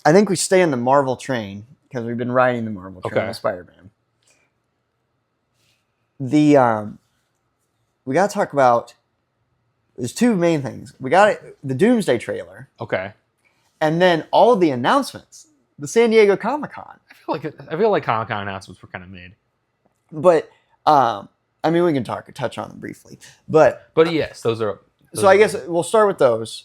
I think we stay in the Marvel train because we've been riding the Marvel train with Spider-Man. We got to talk about. There's two main things. We got the Doomsday trailer. Okay. And then all of the announcements. The San Diego Comic-Con. I feel like Comic-Con announcements were kind of mid. But I mean, we can touch on them briefly. But yes, those are. I guess we'll start with those.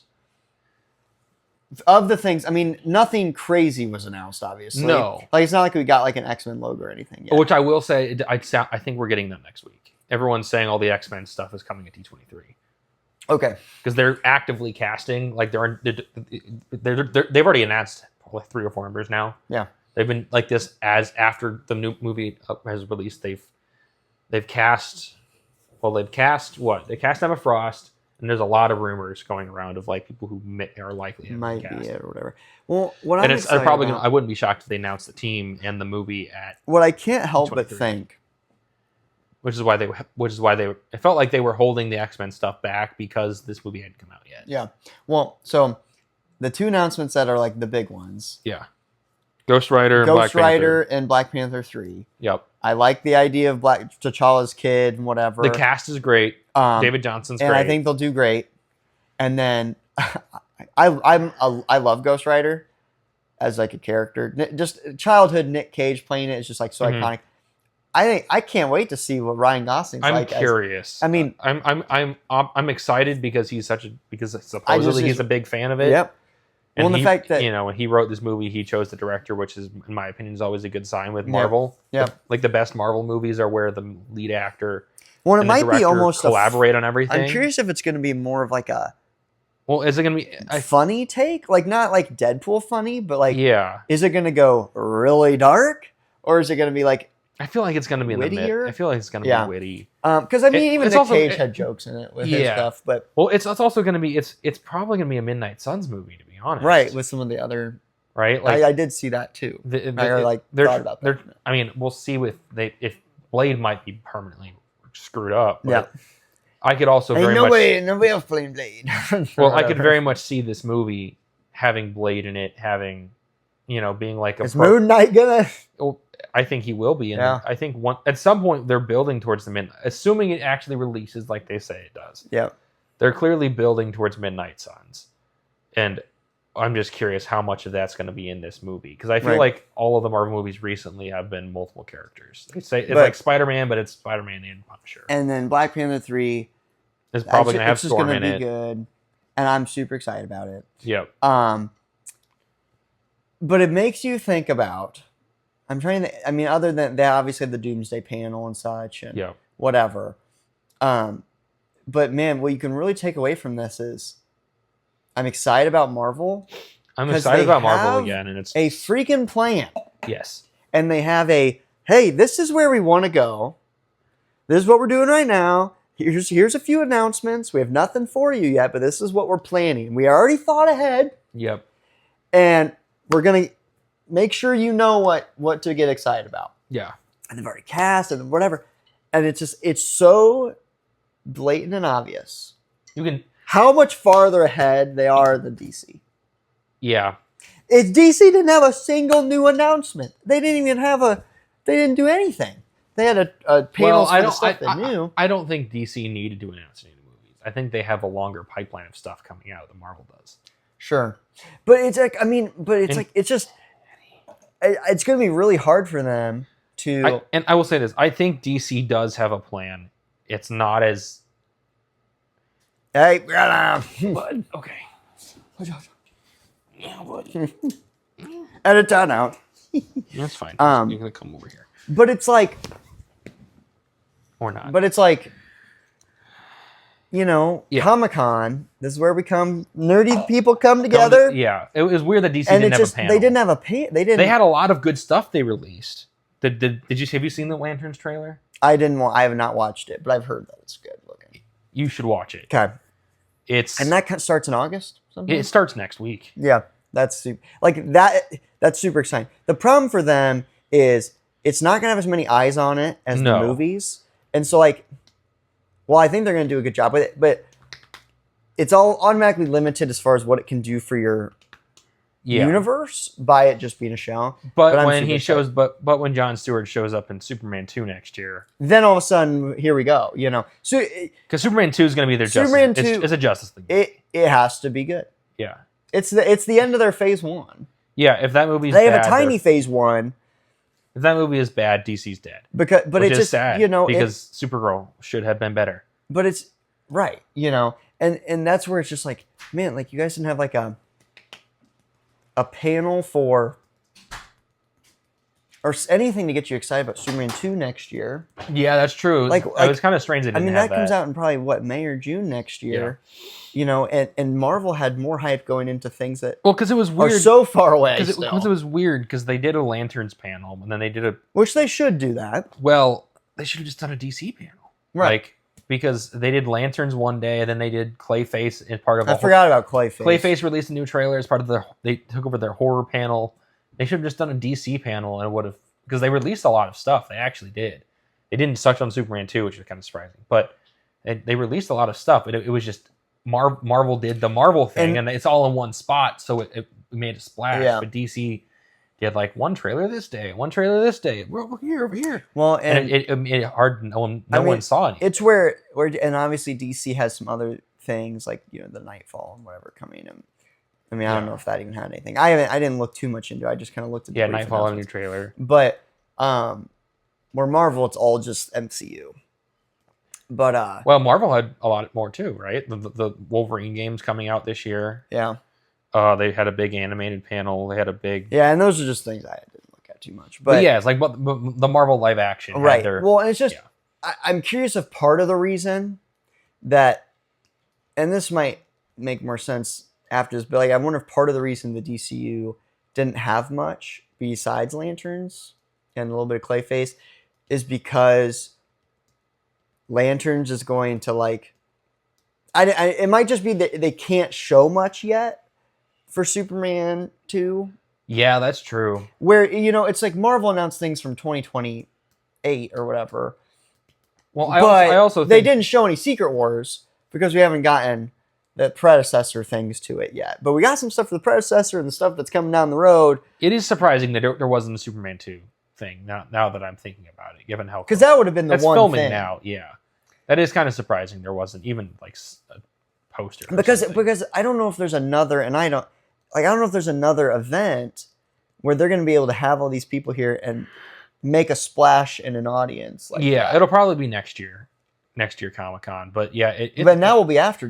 Of the things, I mean, nothing crazy was announced, obviously. No. Like, it's not like we got like an X-Men logo or anything yet. Which I will say, I think we're getting them next week. Everyone's saying all the X-Men stuff is coming at D23. Okay. Because they're actively casting. Like, they've already announced like 3 or 4 members now. Yeah. They've been like this after the new movie has released. They've cast what? They cast Emma Frost. And there's a lot of rumors going around of like people who are likely to might be cast. be it or whatever. Well, what and I'm it's probably about, I wouldn't be shocked if they announced the team and the movie at. What I can't help but think, which is why it felt like they were holding the X-Men stuff back because this movie hadn't come out yet. Yeah. Well, so the 2 announcements that are like the big ones. Yeah. Ghost Rider and Black Panther 3. Yep. I like the idea of T'Challa's kid and whatever. The cast is great. David Johnson's great. And I think they'll do great. And then I love Ghost Rider as like a character. Just childhood Nick Cage playing it is just like so iconic. I can't wait to see what Ryan Gosling's like. I'm curious. I mean, I'm excited because because supposedly he's a big fan of it. Yep. And the fact that when he wrote this movie, he chose the director, which is, in my opinion, is always a good sign with Marvel. Yeah. Like the best Marvel movies are where the lead actor and it might be almost collaborate on everything. I'm curious if it's going to be more of like a. Well, is it going to be a funny take? Like not like Deadpool funny, but like is it going to go really dark, or is it going to be like? I feel like it's going to be in the mid. I feel like it's going to be witty. Because I mean, even Nick Cage had jokes in it with his stuff, but it's also going to be it's probably going to be a Midnight Suns movie, to be honest. Right, with some of the other like I did see that too. I thought about that. I mean, we'll see if Blade might be permanently screwed up. But I could also nobody else playing Blade. Well, I could very much see this movie having Blade in it, having being like a. Is Moon Knight gonna? Well, I think he will be. I think at some point they're building towards the midnight, assuming it actually releases like they say it does. Yeah, they're clearly building towards Midnight Suns, and I'm just curious how much of that's going to be in this movie because I feel like all of the Marvel movies recently have been multiple characters. They say it's like Spider-Man, but it's Spider-Man and Punisher. And then Black Panther 3 is probably going to have Storm in it. It's going to be good, and I'm super excited about it. Yep. But it makes you think about. I'm trying to. I mean, other than that, obviously the Doomsday panel and such, and whatever. But man, what you can really take away from this is, I'm excited about Marvel. I'm excited about Marvel again, and it's a freaking plan. Yes. And they have hey, this is where we want to go. This is what we're doing right now. Here's a few announcements. We have nothing for you yet, but this is what we're planning. We already thought ahead. Yep. And we're gonna make sure you know what to get excited about. Yeah. And they've already cast and whatever. And it's so blatant and obvious. How much farther ahead they are than DC. Yeah. DC didn't have a single new announcement. They didn't do anything. They had a panel for the stuff they knew. I don't think DC needed to announce any movies. I think they have a longer pipeline of stuff coming out than Marvel does. Sure. But it's like, it's going to be really hard for them to. And I will say this: I think DC does have a plan. It's not as. Hey, bud. Okay. Yeah, buddy. Edit that out. That's fine. You're gonna come over here. But it's like. Or not. But it's like. Comic-Con. This is where nerdy people come together. It was weird that DC didn't have a panel. They didn't have a panel. They had a lot of good stuff they released. Have you seen the Lanterns trailer? I have not watched it, but I've heard that it's good looking. You should watch it. Okay. And that starts in August? It starts next week. Yeah. That's super exciting. The problem for them is it's not going to have as many eyes on it as the movies. And so I think they're going to do a good job with it, but it's all automatically limited as far as what it can do for your universe by it just being a show. But when when Jon Stewart shows up in Superman 2 next year, then all of a sudden, here we go. So because Superman 2 is going to be their Superman 2. It's a Justice League. It has to be good. Yeah, it's the end of their phase 1. Yeah, if that movie's they have a tiny phase 1. If that movie is bad, DC's dead. But it's just sad, because Supergirl should have been better. But it's right, and that's where it's just like, man, like you guys didn't have like a panel for or anything to get you excited about Superman 2 next year. Yeah, that's true. It was kind of strange. That comes out in probably May or June next year. Yeah. And Marvel had more hype going into things that because it was weird. Are so far away. Because it was weird because they did a Lanterns panel and then they did which they should do that. Well, they should have just done a DC panel, right? Because they did Lanterns one day and then they did Clayface as part of. I forgot about Clayface. Clayface released a new trailer as part of they took over their horror panel. They should have just done a DC panel and would have, because they released a lot of stuff. They actually did. They didn't touch on Superman 2, which is kind of surprising, but they released a lot of stuff. It was just Marvel did the Marvel thing, and it's all in one spot, so it made a splash. Yeah. But DC did like one trailer this day, We're over here. Well, and it made it hard. No one saw it. It's where and obviously DC has some other things like the Nightfall and whatever coming in. I mean, I don't know if that even had anything. I didn't look too much into it. I just kind of looked at the Nightfall and new trailer. But where Marvel, it's all just MCU. But well, Marvel had a lot more too, right? The Wolverine games coming out this year. Yeah. They had a big animated panel. They had a big and those are just things I didn't look at too much. But yeah, it's like the Marvel live action, right? Well, and it's just I'm curious if part of the reason that, and this might make more sense after this, but like I wonder if part of the reason the DCU didn't have much besides Lanterns and a little bit of Clayface is because Lanterns is going to like it might just be that they can't show much yet for Superman 2. Yeah, that's true. Where it's like Marvel announced things from 2028 or whatever. Well, I also think they didn't show any Secret Wars because we haven't gotten the predecessor things to it yet. But we got some stuff for the predecessor and the stuff that's coming down the road. It is surprising that there wasn't a Superman 2 thing. Now that I'm thinking about it, given how because that would have been the one filming thing. Now. Yeah, that is kind of surprising. There wasn't even like a poster because I don't know if there's another, and I don't know if there's another event where they're going to be able to have all these people here and make a splash in an audience. Like it'll probably be next year Comic-Con, but yeah, but now will be after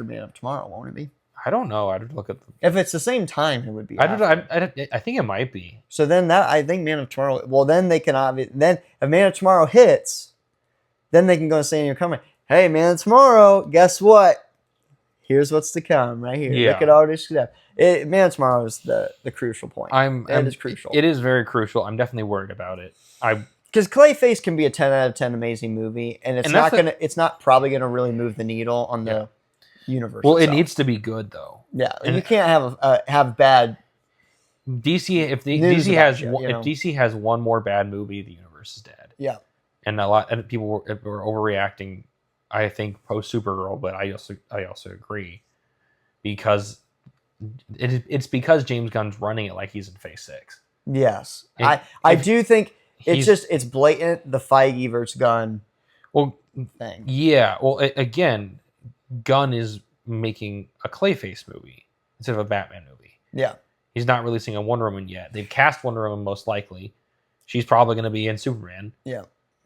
Man of Tomorrow, won't it be? I don't know. I'd look at if it's the same time, it would be. I think it might be. So then I think Man of Tomorrow. Well, then they can then if Man of Tomorrow hits, then they can go and say in your comment, "Hey, Man of Tomorrow, guess what? Here's what's to come right here. Yeah. Look at all this stuff." Man of Tomorrow is the crucial point. It is crucial. It is very crucial. I'm definitely worried about it. Because Clayface can be a 10 out of 10 amazing movie, and it's not probably gonna really move the needle on the universe. Well, itself. It needs to be good though. Yeah, and you can't have bad. DC if DC has one more bad movie, the universe is dead. Yeah, and people were overreacting. I think post Supergirl, but I also agree because it's because James Gunn's running it like he's in Phase 6. Yes, I do think it's blatant the Feige versus Gunn thing. Yeah, well, again, Gunn is making a Clayface movie instead of a Batman movie. Yeah, he's not releasing a Wonder Woman yet. They've cast Wonder Woman most likely. She's probably going to be in Superman. Yeah,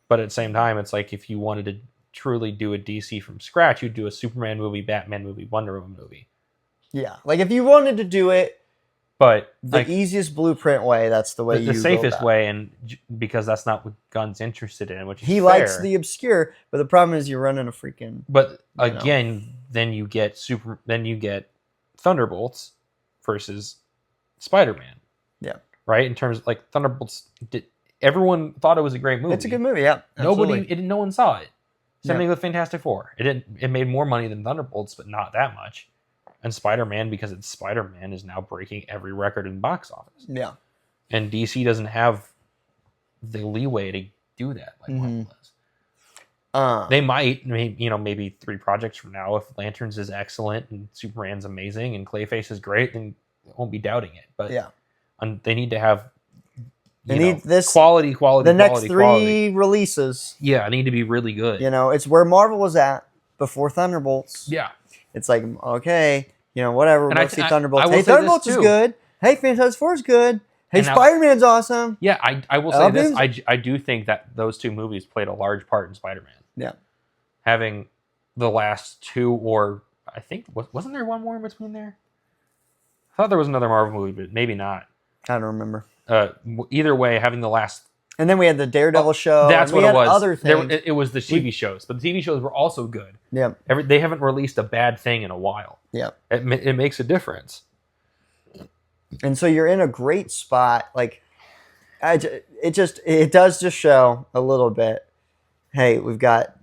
but at the same time, it's like if you wanted to truly do a DC from scratch, you'd do a Superman movie, Batman movie, Wonder Woman movie. Yeah, like if you wanted to do it, but the easiest blueprint way, that's the way the safest way, and because that's not what Gunn's interested in, which he likes the obscure. But the problem is you're running a freaking. But again, then you get Thunderbolts versus Spider-Man. Yeah, right. In terms of like Thunderbolts, everyone thought it was a great movie. It's a good movie. Yeah, absolutely. No one saw it. Same thing with Fantastic Four. It made more money than Thunderbolts, but not that much. And Spider-Man, because it's Spider-Man, is now breaking every record in box office. Yeah. And DC doesn't have the leeway to do that like Marvel does. They might, maybe 3 projects from now, if Lanterns is excellent and Superman's amazing and Clayface is great, then won't be doubting it. But yeah, they need to have. They need this quality. The next 3 releases. Yeah, need to be really good. It's where Marvel was at before Thunderbolts. Yeah, it's like okay, whatever. We'll see Thunderbolts. Hey, Thunderbolts is good. Hey, Fantastic Four is good. Hey, Spider-Man's awesome. Yeah, I will say this. I do think that those 2 movies played a large part in Spider-Man. Yeah, having the last 2, or I think wasn't there one more in between there? I thought there was another Marvel movie, but maybe not. I don't remember. Either way, having the last, and then we had the Daredevil show. That's what it was. Other things. It was the TV shows, but the TV shows were also good. Yeah, they haven't released a bad thing in a while. Yeah, it makes a difference. And so you're in a great spot. Like, it does just show a little bit. Hey, we've got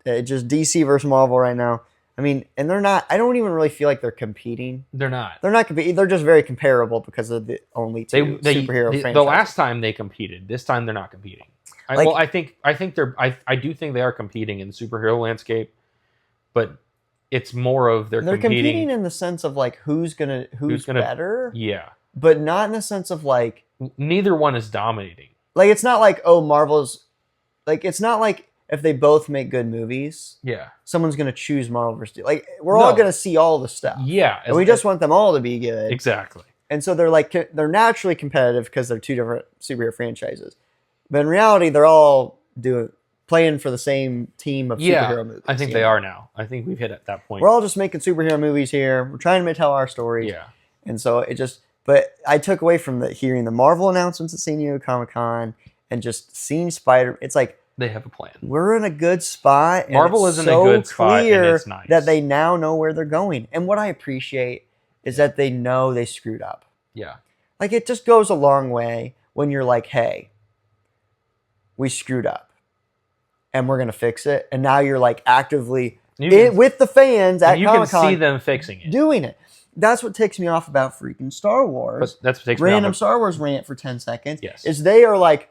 just DC versus Marvel right now. I mean, and they're not. I don't even really feel like they're competing. They're not. They're not competing. They're just very comparable because of the only 2 superhero franchises. The last time they competed. This time they're not competing. I do think they are competing in the superhero landscape, but it's more of they're competing in the sense of like who's gonna better. Yeah, but not in the sense of like neither one is dominating. Like it's not like Marvel's like it's not like. If they both make good movies, someone's gonna choose Marvel versus DC. Like we're all gonna see all the stuff. Yeah, and we just want them all to be good. Exactly. And so they're naturally competitive because they're 2 different superhero franchises. But in reality, they're all playing for the same team of superhero movies. I think they are now. I think we've hit at that point. We're all just making superhero movies here. We're trying to tell our stories. Yeah. And so but I took away from hearing the Marvel announcements at San Diego Comic-Con and just seeing Spider. It's like. They have a plan. We're in a good spot. And Marvel is in a good spot, and it's nice that they now know where they're going. And what I appreciate is that they know they screwed up. Yeah. Like it just goes a long way when you're like, hey, we screwed up and we're going to fix it. And now you're like actively with the fans at Comic-Con. You can see them fixing it. Doing it. That's what takes me off about freaking Star Wars. But that's what takes me off. Random Star Wars rant for 10 seconds. Yes. Is they are like,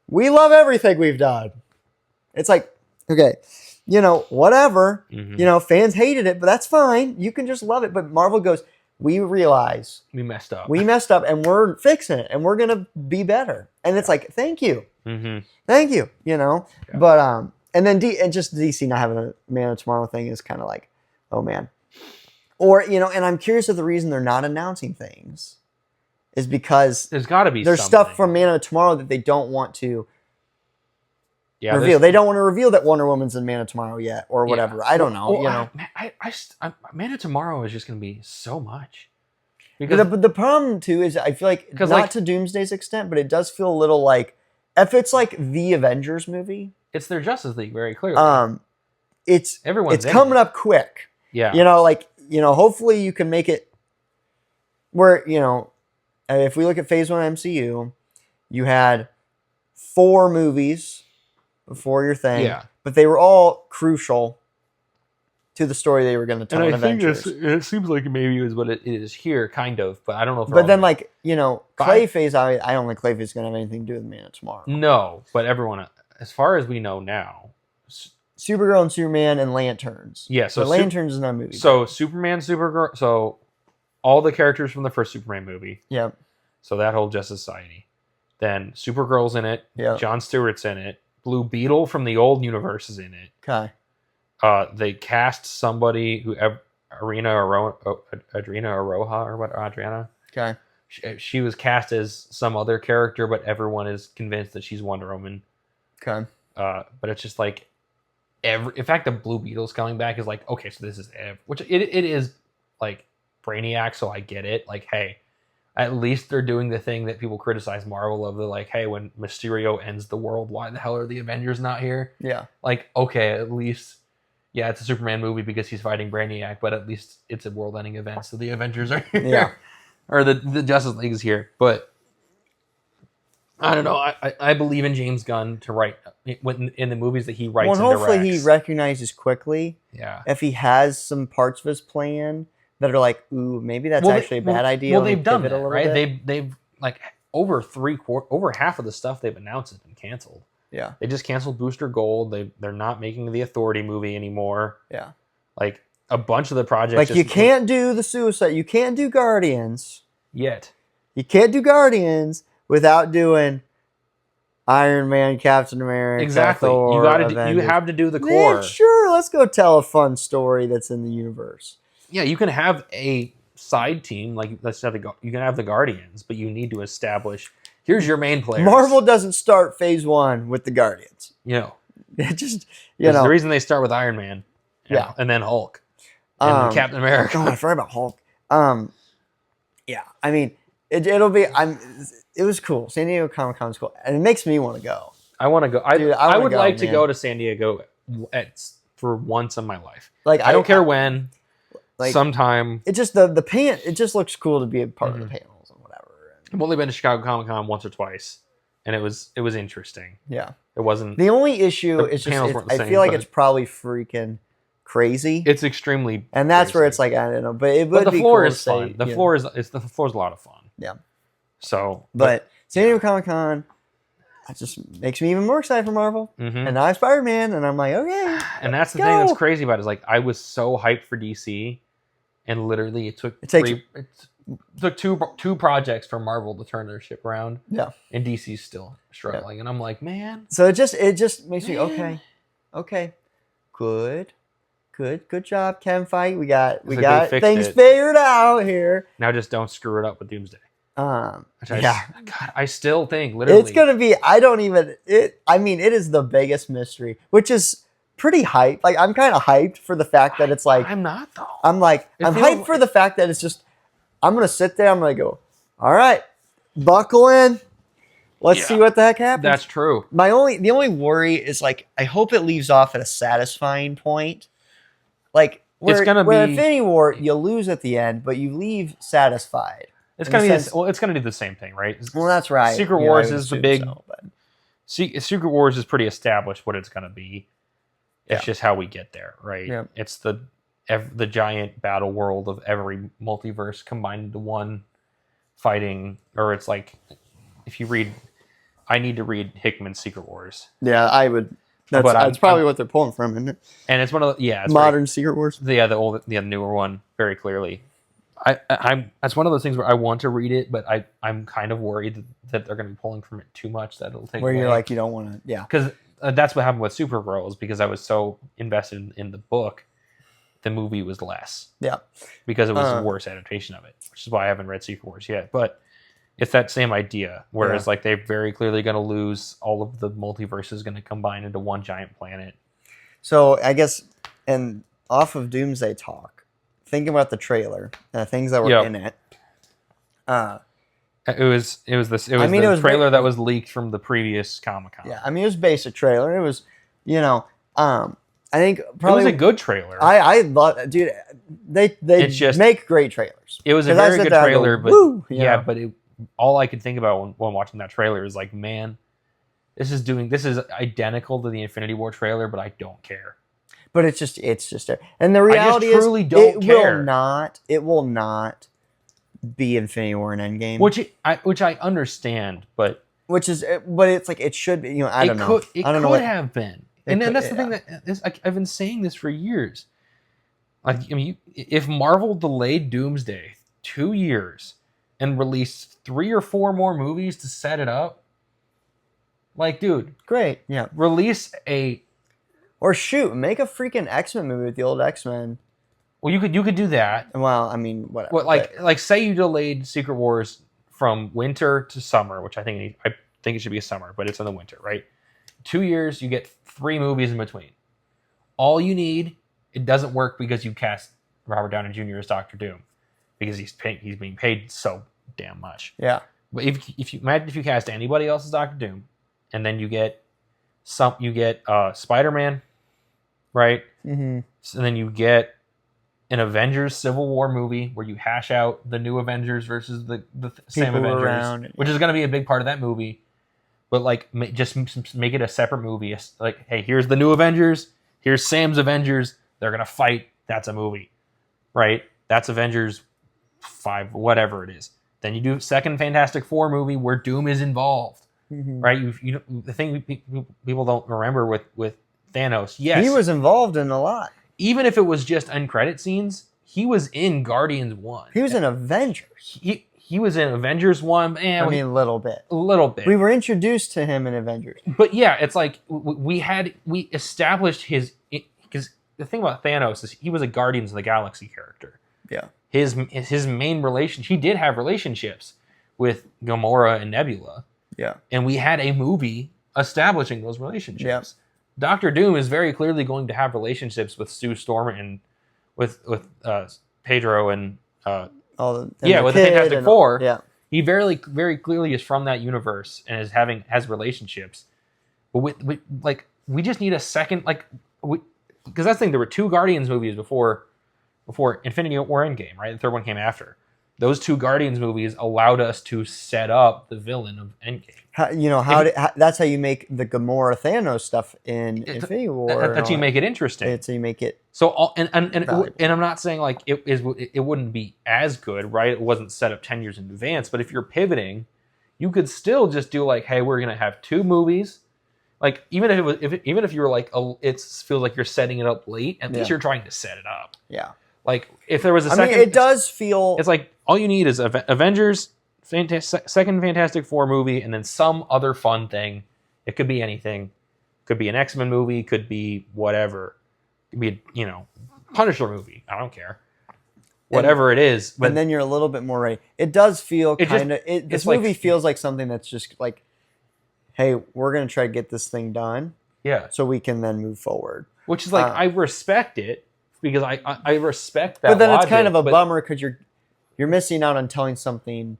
we love everything we've done. It's like, okay, whatever. Mm-hmm. Fans hated it, but that's fine. You can just love it. But Marvel goes, we realize we messed up. And we're fixing it, and we're gonna be better. And it's like, thank you, thank you. Yeah. But and then just DC not having a Man of Tomorrow thing is kind of like, oh man. Or and I'm curious if the reason they're not announcing things is because there's got to be there's something. Stuff from Man of Tomorrow that they don't want to reveal. They don't want to reveal that Wonder Woman's in Man of Tomorrow yet, or whatever. Yeah. I don't know. Man of Tomorrow is just going to be so much. Because the problem too is I feel like not to Doomsday's extent, but it does feel a little like if it's like the Avengers movie, it's their Justice League very clearly. It's coming up quick. Yeah. Hopefully you can make it where if we look at Phase 1 MCU, you had 4 movies before your thing, but they were all crucial to the story they were going to tell in Avengers. It seems like maybe it is what it is here, kind of, but I don't know if but then, Clayface, I don't think Clayface is going to have anything to do with Man of Tomorrow. No, but everyone, as far as we know now, Supergirl and Superman and Lanterns. Yeah, so Lanterns is not a movie. So Superman, Supergirl, so all the characters from the first Superman movie. Yep. So that whole Justice Society. Then Supergirl's in it. Yep. John Stewart's in it. Blue Beetle from the old universe is in it. Okay. They cast somebody who Adriana Aroha or what? Adriana. Okay. She was cast as some other character, but everyone is convinced that she's Wonder Woman. Okay. But it's just like in fact, the Blue Beetle's coming back is like, okay, so this is which it is like Brainiac, so I get it. Like, hey, at least they're doing the thing that people criticize Marvel of. They're like, hey, when Mysterio ends the world, why the hell are the Avengers not here? Yeah. Like, okay, at least, yeah, it's a Superman movie because he's fighting Brainiac, but at least it's a world-ending event, so the Avengers are here. Yeah. Or the Justice League is here. But I don't know. I believe in James Gunn to write in the movies that he writes and directs. Hopefully he recognizes quickly. Yeah. If he has some parts of his plan that are like, ooh, maybe that's actually a bad idea. Well, they've done that, right? They've like over half of the stuff they've announced has been canceled. Yeah. They just canceled Booster Gold. They're not making the Authority movie anymore. Yeah. Like a bunch of the projects. Like you can't do the Suicide. You can't do Guardians. Yet. You can't do Guardians without doing Iron Man, Captain America, exactly. Thor, You have to do the core. Man, sure, let's go tell a fun story that's in the universe. Yeah, you can have a side team like you can have the Guardians, but you need to establish here's your main players. Marvel doesn't start Phase 1 with the Guardians. It just the reason they start with Iron Man, and then Hulk, and Captain America. Oh, I forgot about Hulk. Yeah, I mean, it'll be. It was cool. San Diego Comic-Con was cool, and it makes me want to go. I want to go. I would like to go to San Diego for once in my life. Like I don't care when. Like sometime. It just the pan. It just looks cool to be a part of the panels and whatever. I've only been to Chicago Comic-Con once or twice, and it was interesting. Yeah, it wasn't. The only issue is just I feel like it's probably freaking crazy. It's extremely, and that's crazy. Where it's like I don't know, but it would be floor cool is fun. The floor is a lot of fun. Yeah. So, but San Diego Comic-Con, that just makes me even more excited for Marvel. And now I'm Spider-Man, and I'm like, okay. And that's the thing that's crazy about it is like I was so hyped for DC, and literally it took two projects for Marvel to turn their ship around. Yeah. And DC's still struggling, and I'm like, man. So it just makes me okay, good job, Kevin Feige. We got things figured out here. Now just don't screw it up with Doomsday. God, I still think literally it's gonna be. It is the biggest mystery, which is pretty hyped. Like I'm kind of hyped for the fact that it's like I'm not though. I'm hyped for the fact that it's just. I'm gonna sit there. I'm gonna go. All right, buckle in. Let's see what the heck happens. That's true. The only worry is like I hope it leaves off at a satisfying point. Like where Infinity War, you lose at the end, but you leave satisfied. It's gonna do the same thing, right? Well, that's right. Secret Wars is the big. Secret Wars is pretty established what it's gonna be. It's just how we get there, right? Yeah. It's the giant battle world of every multiverse combined into one, fighting. Or it's like, if you read, I need to read Hickman's Secret Wars. Yeah, I would. That's probably what they're pulling from, isn't it? And it's one of the modern Secret Wars. The newer one, very clearly. That's one of those things where I want to read it, but I'm kind of worried that they're going to be pulling from it too much that it'll take where away. You're like you don't want to, because that's what happened with Supergirl, because I was so invested in the book, the movie was less, because it was a worse adaptation of it, which is why I haven't read Secret Wars yet. But it's that same idea, whereas like they're very clearly going to lose all of the multiverses, going to combine into one giant planet. So I guess, and off of Doomsday talk. Thinking about the trailer, things that were in it. It was the trailer that was leaked from the previous Comic-Con. Yeah, it was basic trailer. It was, I think probably it was a good trailer. I love, dude. They make great trailers. It was a very good trailer, but all I could think about when watching that trailer is like, man, this is identical to the Infinity War trailer, but I don't care. But it's just there. And the reality is, it will not be Infinity War and Endgame. Which I understand, but it's like it should be. I don't know. It could have been, and that's the thing that I've been saying this for years. Like, if Marvel delayed Doomsday 2 years and released 3 or 4 more movies to set it up, like, dude, great, yeah, release a. Or make a freaking X-Men movie with the old X-Men. Well, you could do that. Well, I mean, whatever. Well, like say you delayed Secret Wars from winter to summer, which I think it should be a summer, but it's in the winter, right? 2 years, you get 3 movies in between. All you need, it doesn't work because you cast Robert Downey Jr. as Doctor Doom, because he's being paid so damn much. Yeah. But if you cast anybody else as Doctor Doom, and then you get Spider-Man. Right? Mm-hmm. So then you get an Avengers Civil War movie where you hash out the new Avengers versus the same Avengers, which is going to be a big part of that movie. But like, just make it a separate movie. Like, hey, here's the new Avengers. Here's Sam's Avengers. They're going to fight. That's a movie. Right? That's Avengers 5, whatever it is. Then you do second Fantastic Four movie where Doom is involved. Mm-hmm. Right? The thing people don't remember with Thanos, yes. He was involved in a lot. Even if it was just end credit scenes, he was in Guardians 1. He was in Avengers. he was in Avengers 1. I mean, a little bit. A little bit. We were introduced to him in Avengers. But yeah, it's like we established his... Because the thing about Thanos is he was a Guardians of the Galaxy character. Yeah. His main relation... He did have relationships with Gamora and Nebula. Yeah. And we had a movie establishing those relationships. Yeah. Doctor Doom is very clearly going to have relationships with Sue Storm and with Pedro and... with the Fantastic Four. Yeah. He very clearly is from that universe and has relationships. But we just need a second, because that's the thing. There were 2 Guardians movies before Infinity War Endgame, right? The third one came after. Those 2 Guardians movies allowed us to set up the villain of Endgame. That's how you make the Gamora Thanos stuff in Infinity War. That's how you make it interesting. That's how you make it. So and I'm not saying like it wouldn't be as good, right? It wasn't set up 10 years in advance. But if you're pivoting, you could still just do like, hey, we're gonna have 2 movies. Like even if you were like, it feels like you're setting it up late. At least you're trying to set it up. Yeah. Like if there was a second, it does feel. It's like all you need is Avengers, second Fantastic Four movie, and then some other fun thing. It could be anything. Could be an X-Men movie. Could be whatever. Could be Punisher movie. I don't care. Whatever it is. But and then you're a little bit more ready. It does feel kind of. This movie feels like something that's just like, hey, we're gonna try to get this thing done. Yeah. So we can then move forward. Which is like I respect it. Because I respect that. But then it's kind of a bummer because you're missing out on telling something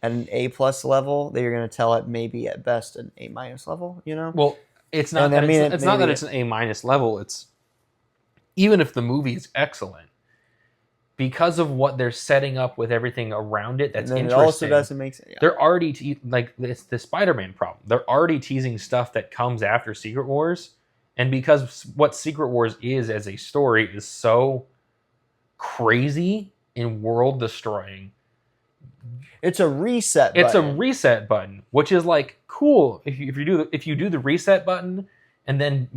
at an A+ level that you're going to tell it maybe at best an A- level. Well, it's not. It's not that it's an A- level. It's even if the movie is excellent, because of what they're setting up with everything around it. That's interesting. It also doesn't make sense. Yeah. They're already it's the Spider-Man problem. They're already teasing stuff that comes after Secret Wars. And because what Secret Wars is as a story is so crazy and world destroying, it's a reset button. It's a reset button, which is like cool if you do the reset button and then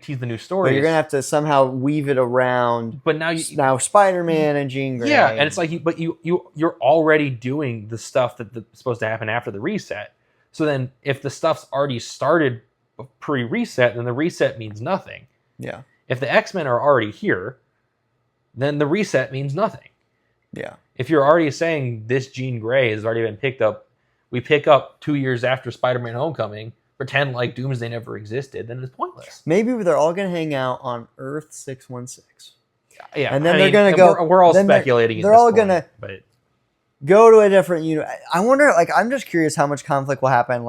tease the new story. But you're gonna have to somehow weave it around. But now Spider-Man and Jean Grey. Yeah, and it's like you're already doing the stuff that's supposed to happen after the reset. So then if the stuff's already started pre-reset, then the reset means nothing. Yeah. If the X-Men are already here, then the reset means nothing. Yeah. If you're already saying this Jean Grey has already been picked up, we pick up 2 years after Spider-Man Homecoming, pretend like Doomsday never existed, then it's pointless. Maybe they're all going to hang out on Earth 616. Yeah. And then they're going to go... We're all speculating. They're all going to go to a different unit. I wonder, I'm just curious how much conflict will happen,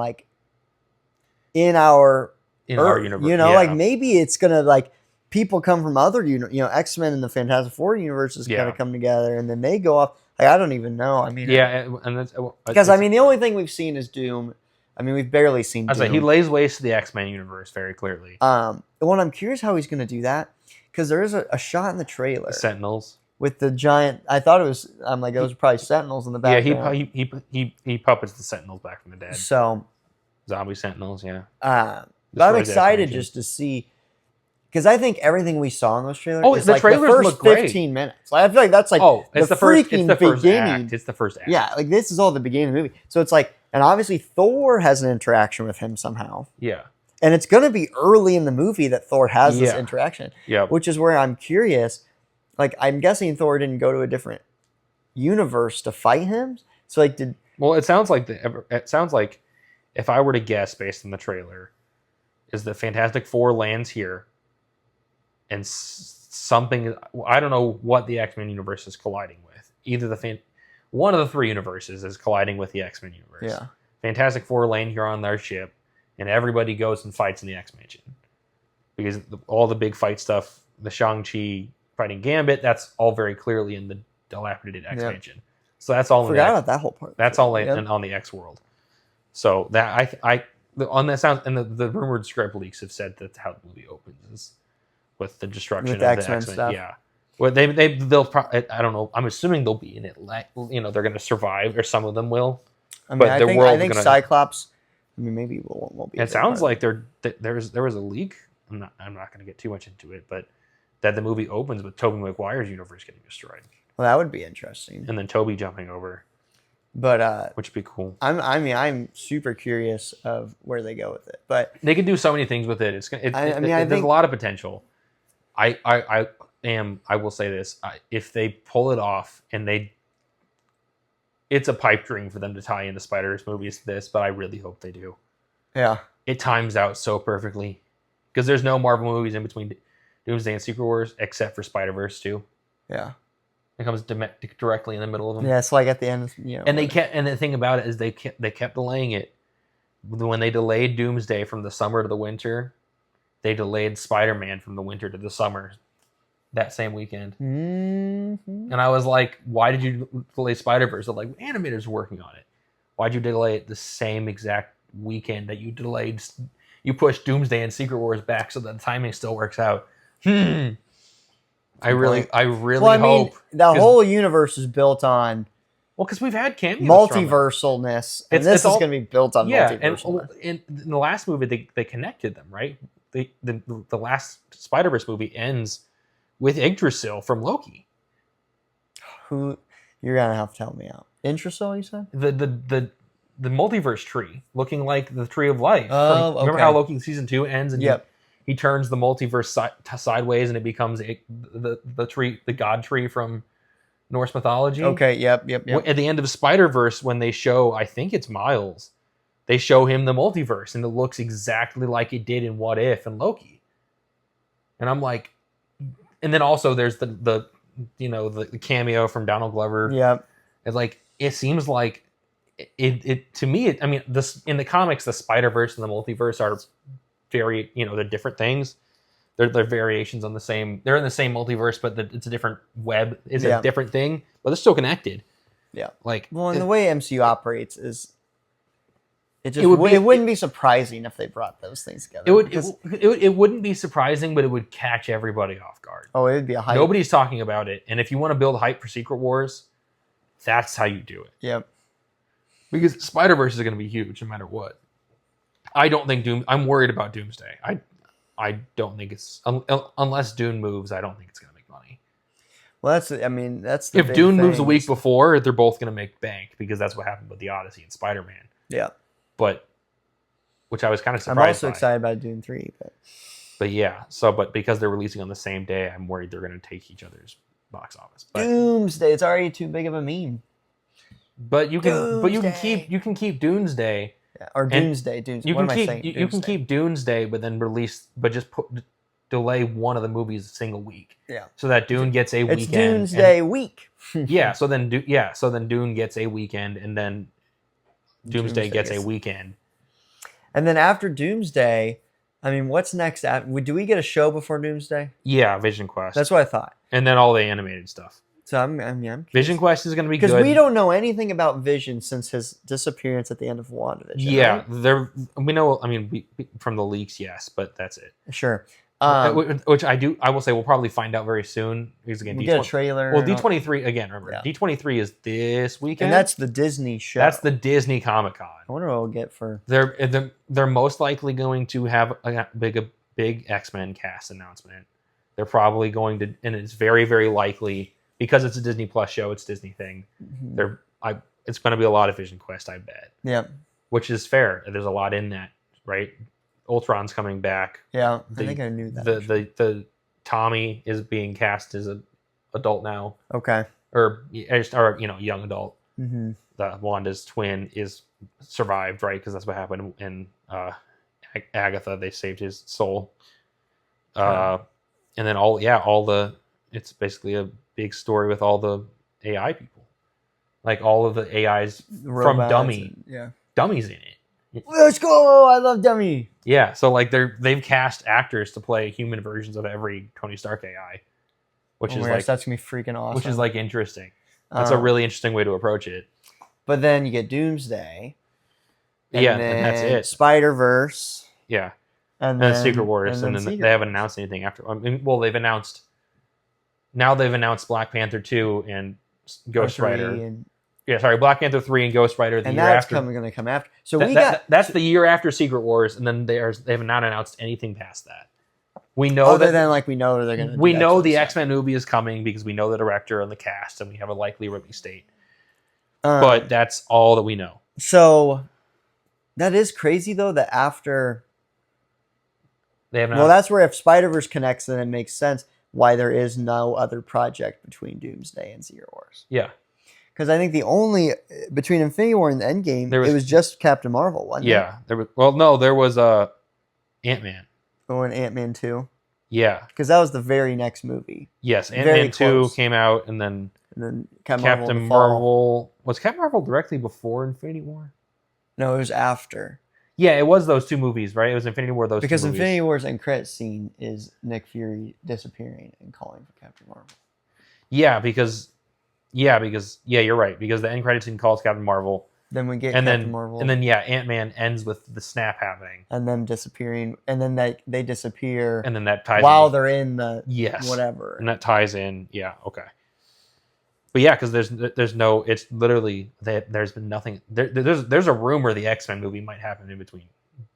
in our universe, maybe it's gonna people come from other X-Men and the Fantastic Four universes kind of come together, and then they go off. I don't even know. I mean, and that's because the only thing we've seen is Doom. I mean, we've barely seen. Doom. He lays waste to the X-Men universe very clearly. I'm curious how he's gonna do that because there is a shot in the trailer. The Sentinels with the giant. I thought it was. I'm like, those are probably Sentinels in the background. Yeah, he puppets the Sentinels back from the dead. So. Zombie Sentinels, yeah. But I'm excited just to see, because I think everything we saw in those trailers is the trailers the first look great. 15 minutes. I feel like that's it's the first beginning. Act. It's the first act. Yeah, this is all the beginning of the movie. So it's and obviously Thor has an interaction with him somehow. Yeah. And it's going to be early in the movie that Thor has this interaction. Yeah. Which is where I'm curious. I'm guessing Thor didn't go to a different universe to fight him. So Well, it sounds like if I were to guess based on the trailer, is the Fantastic Four lands here, and something, I don't know what the X-Men universe is colliding with. Either one of the 3 universes is colliding with the X-Men universe. Yeah. Fantastic Four land here on their ship, and everybody goes and fights in the X-Mansion. Because all the big fight stuff, the Shang-Chi fighting Gambit, that's all very clearly in the dilapidated X-Mansion. Yep. So that's all. Forgot about that whole part. That's all on the X world. So that on that sound, and the rumored script leaks have said that's how the movie opens, is with the destruction of the X-Men stuff. Yeah, well, they'll probably, I don't know. I'm assuming they'll be in it. They're going to survive, or some of them will. I mean, I think Cyclops. I mean, maybe won't be. It sounds like there was a leak. I'm not going to get too much into it, but that the movie opens with Tobey Maguire's universe getting destroyed. Well, that would be interesting. And then Tobey jumping over. But which would be cool. I'm super curious of where they go with it. But they can do so many things with it. There's a lot of potential. I will say this: if they pull it off and it's a pipe dream for them to tie in the Spider-Verse movies to this, but I really hope they do. Yeah, it times out so perfectly because there's no Marvel movies in between Doomsday and Secret Wars except for Spider-Verse 2. Yeah. It comes directly in the middle of them. Yeah, it's like at the end, And the thing about it is they kept delaying it. When they delayed Doomsday from the summer to the winter, they delayed Spider-Man from the winter to the summer that same weekend. Mm-hmm. And I was like, why did you delay Spider-Verse? They're like, animators are working on it. Why'd you delay it the same exact weekend that you delayed? You pushed Doomsday and Secret Wars back so that the timing still works out. I really hope the whole universe is built on because we've had cameos multiversalness, and this is going to be built on multiversalness. And in the last movie, they connected them, right? The last Spider-Verse movie ends with Yggdrasil from Loki. Who you're gonna have to help me out? Yggdrasil, you said? The multiverse tree, looking like the tree of life. Oh, Remember how Loki season 2 ends and yep. He turns the multiverse sideways and it becomes the tree, the god tree from Norse mythology. Okay, yep. At the end of Spider-Verse, when they show, I think it's Miles, they show him the multiverse and it looks exactly like it did in What If and Loki. And I'm like, and then also there's the cameo from Donald Glover. Yep. It's like, it seems like it to me, this in the comics, the Spider-Verse and the multiverse are very, they're different things. They're variations on the same. They're in the same multiverse, but it's a different web. It's a different thing, but they're still connected. Yeah. And the way MCU operates is, it wouldn't be surprising if they brought those things together. It wouldn't be surprising, but it would catch everybody off guard. Oh, it would be a hype. Nobody's talking about it, and if you want to build hype for Secret Wars, that's how you do it. Yep. Because Spider-Verse is going to be huge no matter what. I don't think I'm worried about Doomsday. I don't think it's unless Dune moves. I don't think it's going to make money. Well, that's the if Dune moves a week before, they're both going to make bank because that's what happened with the Odyssey and Spider-Man. Yeah, which I was kind of surprised. I'm also excited about Dune 3, but yeah. But because they're releasing on the same day, I'm worried they're going to take each other's box office. But Doomsday, it's already too big of a meme. But you can keep Doomsday. Or Doomsday. You can keep Doomsday, but then delay one of the movies a single week. Yeah. So that Dune gets a weekend. It's Doomsday week. Yeah. So then Dune gets a weekend, and then Doomsday gets a weekend. And then after Doomsday, what's next? Do we get a show before Doomsday? Yeah, Vision Quest. That's what I thought. And then all the animated stuff. So I'm Vision Quest is going to be good. Because we don't know anything about Vision since his disappearance at the end of WandaVision. Yeah, right? we know. We from the leaks, yes, but that's it. Sure. Which I will say we'll probably find out very soon. Because again, we get a trailer. Well, D23 again. Remember, D23 is this weekend, and that's the Disney show. That's the Disney Comic-Con. I wonder what we'll get for. They're most likely going to have a big X-Men cast announcement. They're probably going to, and it's very, very likely. Because it's a Disney Plus show, it's a Disney thing. Mm-hmm. It's going to be a lot of Vision Quest, I bet. Yeah, which is fair. There's a lot in that, right? Ultron's coming back. Yeah, I think I knew that. The Tommy is being cast as an adult now. Okay, or young adult. Mm-hmm. The Wanda's twin is survived, right? Because that's what happened in Agatha. They saved his soul. And then it's basically a big story with all the AI people, like all of the AIs from Dummy, Dummy's in it. Let's go! I love Dummy. Yeah, so they've cast actors to play human versions of every Tony Stark AI, which is that's gonna be freaking awesome. Which is interesting. That's a really interesting way to approach it. But then you get Doomsday. And that's it. Spider-Verse. Yeah, and then Secret Wars, and then they haven't announced anything after. They've announced. Now they've announced Black Panther 2 and Ghost Rider. Black Panther 3 and Ghost Rider the year after. And that's going to come after. So that's the year after Secret Wars, and then they have not announced anything past that. We know we know they're going to. We know the X-Men movie is coming because we know the director and the cast, and we have a likely release date. But that's all that we know. So that is crazy, though, that after... Well, that's where if Spider-Verse connects, then it makes sense why there is no other project between Doomsday and Secret Wars. Yeah. Because I think the only... Between Infinity War and the Endgame, it was just Captain Marvel, wasn't it? Yeah. There was Ant-Man. Oh, and Ant-Man 2. Yeah. Because that was the very next movie. Yes, Ant-Man 2 came out, and then Captain Marvel... Was Captain Marvel directly before Infinity War? No, it was after. Yeah, it was those two movies, right? It was Infinity War, because two movies. Infinity War's end credit scene is Nick Fury disappearing and calling for Captain Marvel. Yeah, because you're right. Because the end credit scene calls Captain Marvel. Then we get Captain Marvel. And then Ant-Man ends with the snap happening. And them disappearing. And then they disappear. And then that ties while in. They're in the whatever. And that ties in. Yeah, okay. But yeah, because there's no, it's literally, there's been nothing. There's a rumor the X-Men movie might happen in between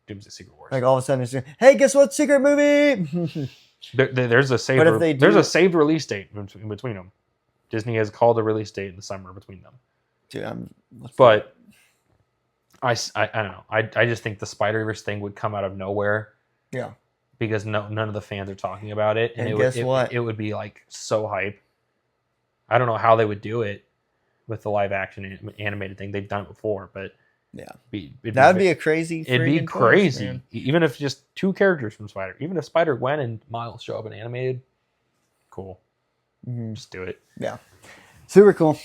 Doomsday Secret Wars. Like all of a sudden it's hey, guess what? Secret movie! there's a saved release date in between them. Disney has called a release date in the summer between them. Dude, but I don't know. I just think the Spider-Verse thing would come out of nowhere. Yeah. Because none of the fans are talking about it. And guess what? It would be like so hype. I don't know how they would do it with the live action animated thing. They've done it before, but yeah, that'd be a crazy. It'd be crazy, twist, even if just two characters from Spider. Even if Spider-Gwen and Miles show up in animated, cool. Mm-hmm. Just do it. Yeah, super cool.